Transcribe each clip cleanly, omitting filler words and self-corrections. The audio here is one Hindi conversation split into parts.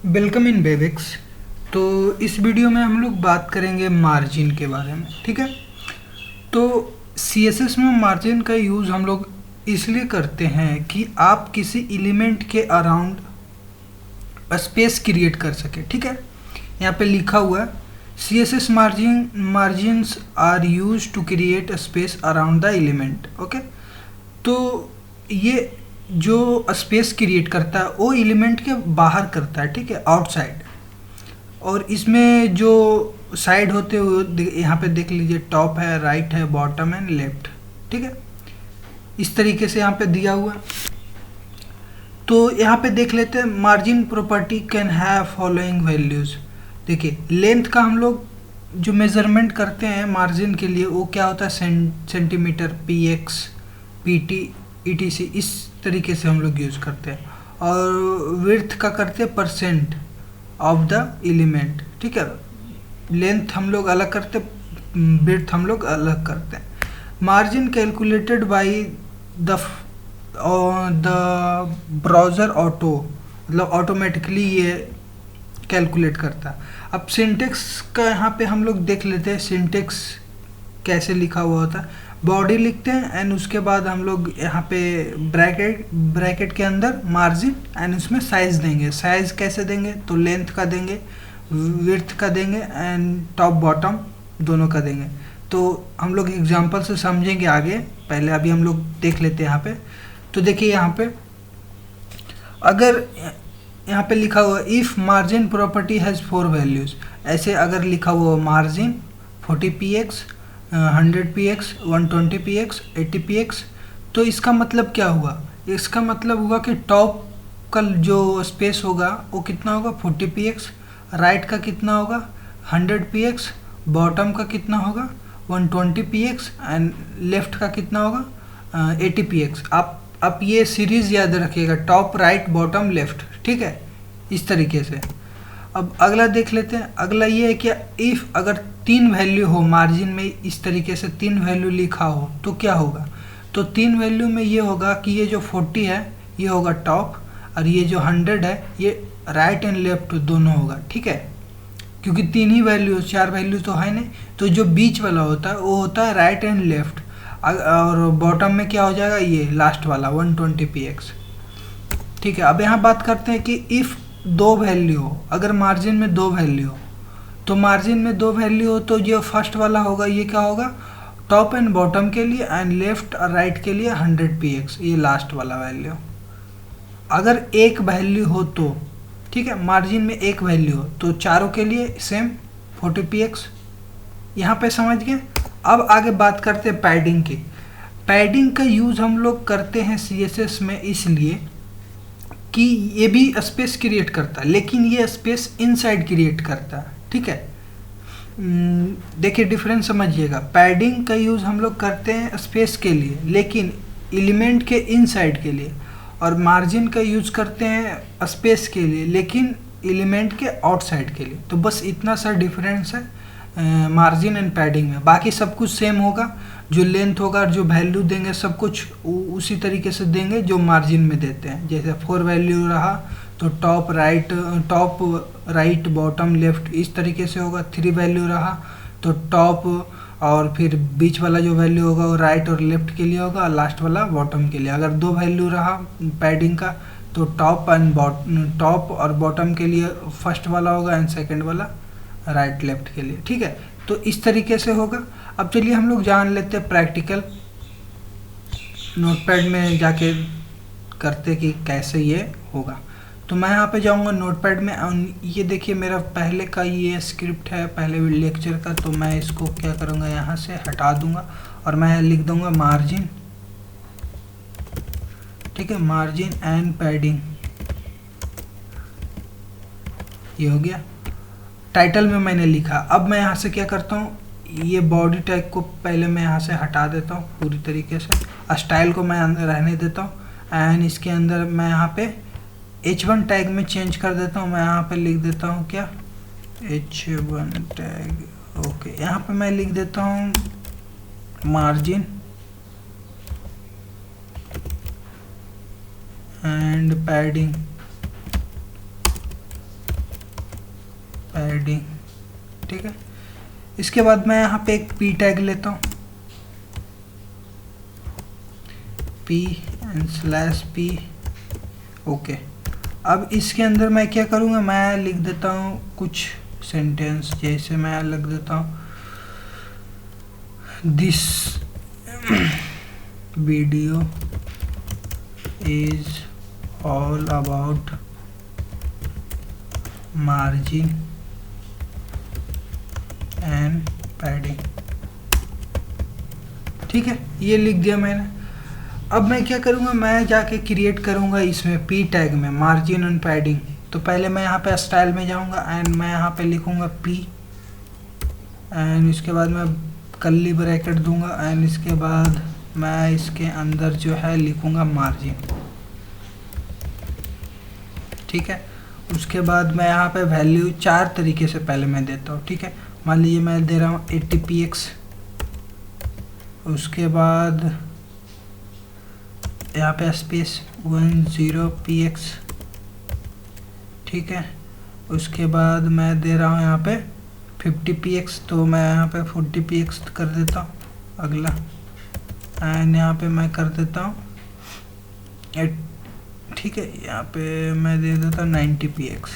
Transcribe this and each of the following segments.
Welcome in बेबिक्स। तो इस वीडियो में हम लोग बात करेंगे मार्जिन के बारे में। ठीक है, तो सीएसएस में मार्जिन का यूज़ हम लोग इसलिए करते हैं कि आप किसी एलिमेंट के अराउंड स्पेस क्रिएट कर सके। ठीक है, यहाँ पे लिखा हुआ है CSS margins are use to create space around the element. Okay, तो ये जो स्पेस क्रिएट करता है वो एलिमेंट के बाहर करता है। ठीक है, आउटसाइड। और इसमें जो साइड होते हुए यहाँ पे देख लीजिए, टॉप है, राइट है, बॉटम है, लेफ्ट। ठीक है, इस तरीके से यहाँ पे दिया हुआ है। तो यहाँ पे देख लेते हैं margin property can have following values. देखिए, लेंथ का हम लोग जो मेजरमेंट करते हैं मार्जिन के लिए वो क्या होता है, centimetre, P X, P T, E T C, इस तरीके से हम लोग यूज़ करते हैं। और विड्थ का करते हैं परसेंट ऑफ द एलिमेंट। ठीक है, लेंथ हम लोग अलग करते, विड्थ हम लोग अलग करते हैं। Margin calculated by the browser auto, मतलब ऑटोमेटिकली ये कैलकुलेट करता है। अब सिंटेक्स का यहाँ पे हम लोग देख लेते हैं, सिंटेक्स कैसे लिखा हुआ होता है। बॉडी लिखते हैं एंड उसके बाद हम लोग यहाँ पे ब्रैकेट के अंदर मार्जिन एंड उसमें साइज देंगे। साइज कैसे देंगे, तो लेंथ का देंगे, विड्थ का देंगे एंड टॉप बॉटम दोनों का देंगे। तो हम लोग एग्जांपल से समझेंगे आगे, पहले अभी हम लोग देख लेते हैं यहाँ पे। तो देखिए यहाँ पे अगर यहाँ पे लिखा हुआ if margin property has 4 values, ऐसे अगर लिखा हुआ margin 40 px, 100 px, 120 px, 80 px, तो इसका मतलब क्या हुआ, इसका मतलब हुआ कि टॉप का जो स्पेस होगा वो कितना होगा 40 px, राइट का कितना होगा 100 px, बॉटम का कितना होगा 120 px एंड लेफ्ट का कितना होगा 80 px। आप ये सीरीज़ याद रखिएगा, टॉप, राइट, बॉटम, लेफ्ट। ठीक है, इस तरीके से। अब अगला देख लेते हैं। अगला ये है कि इफ़ अगर 3 वैल्यू हो मार्जिन में, इस तरीके से 3 वैल्यू लिखा हो तो क्या होगा, तो 3 वैल्यू में ये होगा कि ये जो 40 है ये होगा टॉप और ये जो 100 है ये राइट एंड लेफ्ट दोनों होगा। ठीक है, क्योंकि 3 ही वैल्यू, 4 वैल्यू तो है नहीं, तो जो बीच वाला होता है वो होता है राइट एंड लेफ्ट। और बॉटम में क्या हो जाएगा, ये लास्ट वाला 120 px। ठीक है, अब यहाँ बात करते हैं कि इफ़ 2 वैल्यू हो, अगर मार्जिन में 2 वैल्यू हो, तो मार्जिन में 2 वैल्यू हो तो जो फर्स्ट वाला होगा ये क्या होगा, टॉप एंड बॉटम के लिए एंड लेफ्ट और राइट के लिए 100 px, ये लास्ट वाला वैल्यू। अगर एक वैल्यू हो तो, ठीक है, मार्जिन में एक वैल्यू हो तो चारों के लिए सेम 40 px। यहाँ पे समझ गए। अब आगे बात करते हैं पैडिंग की। पैडिंग का यूज़ हम लोग करते हैं सीएसएस में इसलिए कि ये भी स्पेस क्रिएट करता है, लेकिन ये स्पेस इनसाइड क्रिएट करता है। ठीक है, देखिए डिफरेंस समझिएगा। पैडिंग का यूज़ हम लोग करते हैं स्पेस के लिए, लेकिन एलिमेंट के इनसाइड के लिए, और मार्जिन का यूज़ करते हैं स्पेस के लिए लेकिन एलिमेंट के आउटसाइड के लिए। तो बस इतना सा डिफरेंस है मार्जिन एंड पैडिंग में। बाकी सब कुछ सेम होगा, जो लेंथ होगा और जो वैल्यू देंगे सब कुछ उसी तरीके से देंगे जो मार्जिन में देते हैं। जैसे 4 वैल्यू रहा तो टॉप, राइट, बॉटम, लेफ्ट, इस तरीके से होगा। 3 वैल्यू रहा तो टॉप और फिर बीच वाला जो वैल्यू होगा वो राइट और लेफ्ट के लिए होगा और लास्ट वाला बॉटम के लिए। अगर 2 वैल्यू रहा पैडिंग का तो टॉप और बॉटम के लिए फर्स्ट वाला होगा एंड सेकेंड वाला राइट लेफ्ट के लिए। ठीक है, तो इस तरीके से होगा। अब चलिए हम लोग जान लेते हैं प्रैक्टिकल, नोटपैड में जाके करते कि कैसे ये होगा। तो मैं यहाँ पे जाऊँगा नोटपैड में, ये देखिए मेरा पहले का ये स्क्रिप्ट है, पहले लेक्चर का। तो मैं इसको क्या करूँगा, यहाँ से हटा दूँगा और मैं लिख दूँगा मार्जिन। ठीक है, मार्जिन एंड पैडिंग, ये हो गया। टाइटल में मैंने लिखा। अब मैं यहाँ से क्या करता हूँ, ये बॉडी टैग को पहले मैं यहाँ से हटा देता हूँ पूरी तरीके से, स्टाइल को मैं रहने देता हूँ एंड इसके अंदर मैं यहाँ पे H1 टैग में चेंज कर देता हूँ। मैं यहाँ पे लिख देता हूँ क्या, H1 टैग। ओके, यहाँ पे मैं लिख देता हूँ मार्जिन एंड पैडिंग। पैडिंग, ठीक है। इसके बाद मैं यहाँ पे एक पी टैग लेता हूँ, P and slash P, okay. अब इसके अंदर मैं क्या करूँगा, मैं लिख देता हूँ कुछ सेंटेंस, जैसे मैं लिख देता हूँ this video is all about margin and padding, ठीक है। ये लिख दिया मैंने। अब मैं क्या करूँगा, मैं जाके क्रिएट करूँगा इसमें पी टैग में मार्जिन एंड पैडिंग। तो पहले मैं यहाँ पे स्टाइल में जाऊँगा एंड मैं यहाँ पे लिखूँगा पी एंड इसके बाद मैं कर्ली ब्रैकेट दूंगा एंड इसके बाद मैं इसके अंदर जो है लिखूँगा मार्जिन, ठीक है। उसके बाद मैं यहाँ पे वैल्यू 4 तरीके से पहले मैं देता हूँ, ठीक है। मान लीजिए मैं दे रहा हूँ 80px, उसके बाद यहाँ पे स्पेस 10px, ठीक है। उसके बाद मैं दे रहा हूँ यहाँ पे 50px, तो मैं यहाँ पे 40px कर देता हूँ अगला एंड यहाँ पे मैं कर देता हूँ, ठीक है। यहाँ पे मैं दे देता हूँ 90px।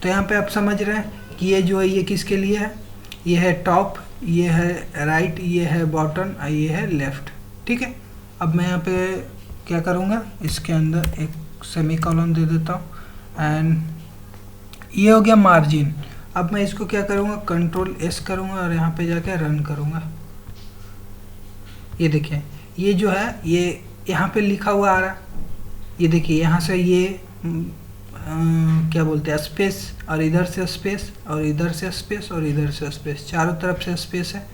तो यहाँ पे आप समझ रहे हैं कि ये जो है ये किसके लिए है, ये है टॉप, ये है राइट, ये है बॉटम और ये है लेफ्ट, ठीक है। अब मैं यहाँ पे क्या करूँगा, इसके अंदर एक सेमीकोलन दे देता हूँ एंड ये हो गया मार्जिन। अब मैं इसको क्या करूँगा, कंट्रोल एस करूँगा और यहाँ पे जाके रन करूँगा। ये देखिए ये जो है ये यहाँ पे लिखा हुआ आ रहा है, ये देखिए यहाँ से ये क्या बोलते हैं स्पेस, और इधर से स्पेस और इधर से स्पेस और इधर से स्पेस, चारों तरफ से स्पेस है।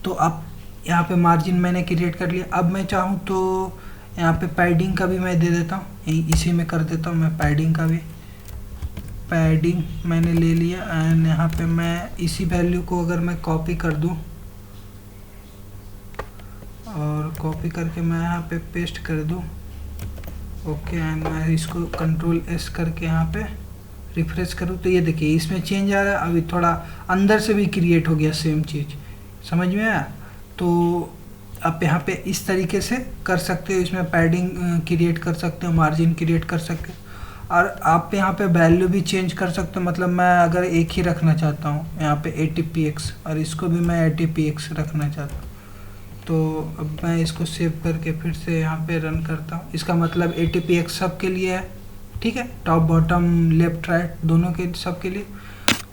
तो अब यहाँ पे मार्जिन मैंने क्रिएट कर लिया। अब मैं चाहूँ तो यहाँ पे पैडिंग का भी मैं दे देता हूँ, इसी में कर देता हूँ मैं पैडिंग का भी, पैडिंग मैंने ले लिया एंड यहाँ पे मैं इसी वैल्यू को अगर मैं कॉपी कर दूँ और कॉपी करके मैं यहाँ पे पेस्ट कर दूँ, ओके एंड मैं इसको कंट्रोल एस करके यहाँ पे रिफ्रेश करूँ तो ये देखिए इसमें चेंज आ रहा है। अभी थोड़ा अंदर से भी क्रिएट हो गया सेम चीज़, समझ में आया। तो आप यहाँ पे इस तरीके से कर सकते हो, इसमें पैडिंग क्रिएट कर सकते हो, मार्जिन क्रिएट कर सकते हो और आप यहाँ पे वैल्यू भी चेंज कर सकते हो। मतलब मैं अगर एक ही रखना चाहता हूँ यहाँ पे 80px और इसको भी मैं 80px रखना चाहता हूँ, तो अब मैं इसको सेव करके फिर से यहाँ पे रन करता हूँ। इसका मतलब 80px सब के लिए है, ठीक है, टॉप बॉटम लेफ्ट राइट दोनों के सब के लिए।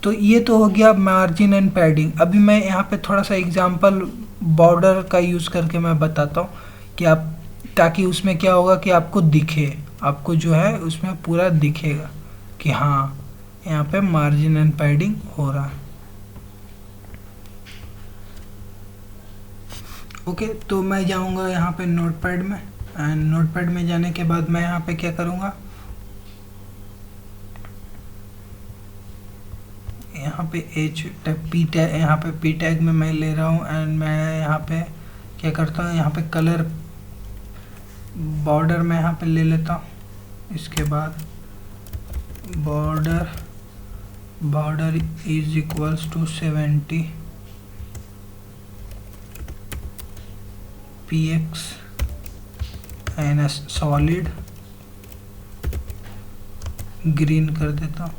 तो ये तो हो गया मार्जिन एंड पैडिंग। अभी मैं यहाँ पे थोड़ा सा एग्जांपल बॉर्डर का यूज़ करके मैं बताता हूँ कि आप, ताकि उसमें क्या होगा कि आपको दिखे, आपको जो है उसमें पूरा दिखेगा कि हाँ यहाँ पे मार्जिन एंड पैडिंग हो रहा है। ओके, तो मैं जाऊँगा यहाँ पे नोटपैड में एंड नोटपैड में जाने के बाद मैं यहाँ पे क्या करूँगा, यहाँ पे पी टैग, यहाँ पे पी टैग में मैं ले रहा हूँ एंड मैं यहाँ पे क्या करता हूँ, यहाँ पे कलर बॉर्डर में यहाँ पे ले लेता हूँ। इसके बाद border is equals to 70 px and solid green कर देता हूँ,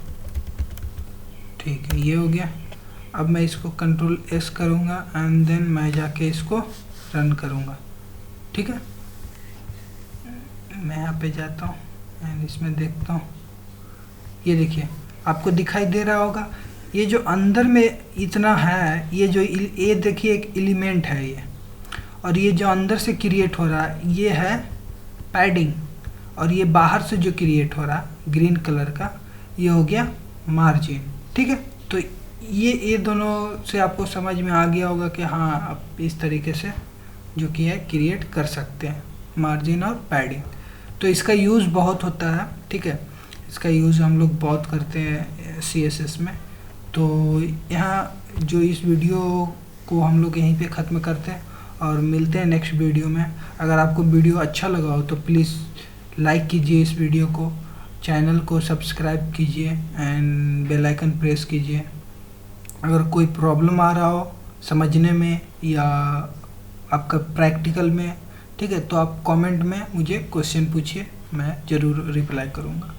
ठीक है। ये हो गया। अब मैं इसको कंट्रोल एस करूँगा एंड देन मैं जाके इसको रन करूँगा, ठीक है। मैं यहाँ पे जाता हूँ एंड इसमें देखता हूँ, ये देखिए आपको दिखाई दे रहा होगा ये जो अंदर में इतना है, ये जो ये देखिए एक एलिमेंट है ये, और ये जो अंदर से क्रिएट हो रहा है ये है पैडिंग, और ये बाहर से जो क्रिएट हो रहा है ग्रीन कलर का ये हो गया मार्जिन, ठीक है। तो ये दोनों से आपको समझ में आ गया होगा कि हाँ आप इस तरीके से जो कि है क्रिएट कर सकते हैं मार्जिन और पैडिंग। तो इसका यूज़ बहुत होता है, ठीक है, इसका यूज़ हम लोग बहुत करते हैं CSS में। तो यहाँ जो इस वीडियो को हम लोग यहीं पे ख़त्म करते हैं और मिलते हैं नेक्स्ट वीडियो में। अगर आपको वीडियो अच्छा लगा हो तो प्लीज़ लाइक कीजिए इस वीडियो को चैनल को सब्सक्राइब कीजिए एंड बेल आइकन प्रेस कीजिए। अगर कोई प्रॉब्लम आ रहा हो समझने में या आपका प्रैक्टिकल में, ठीक है, तो आप कमेंट में मुझे क्वेश्चन पूछिए, मैं ज़रूर रिप्लाई करूँगा।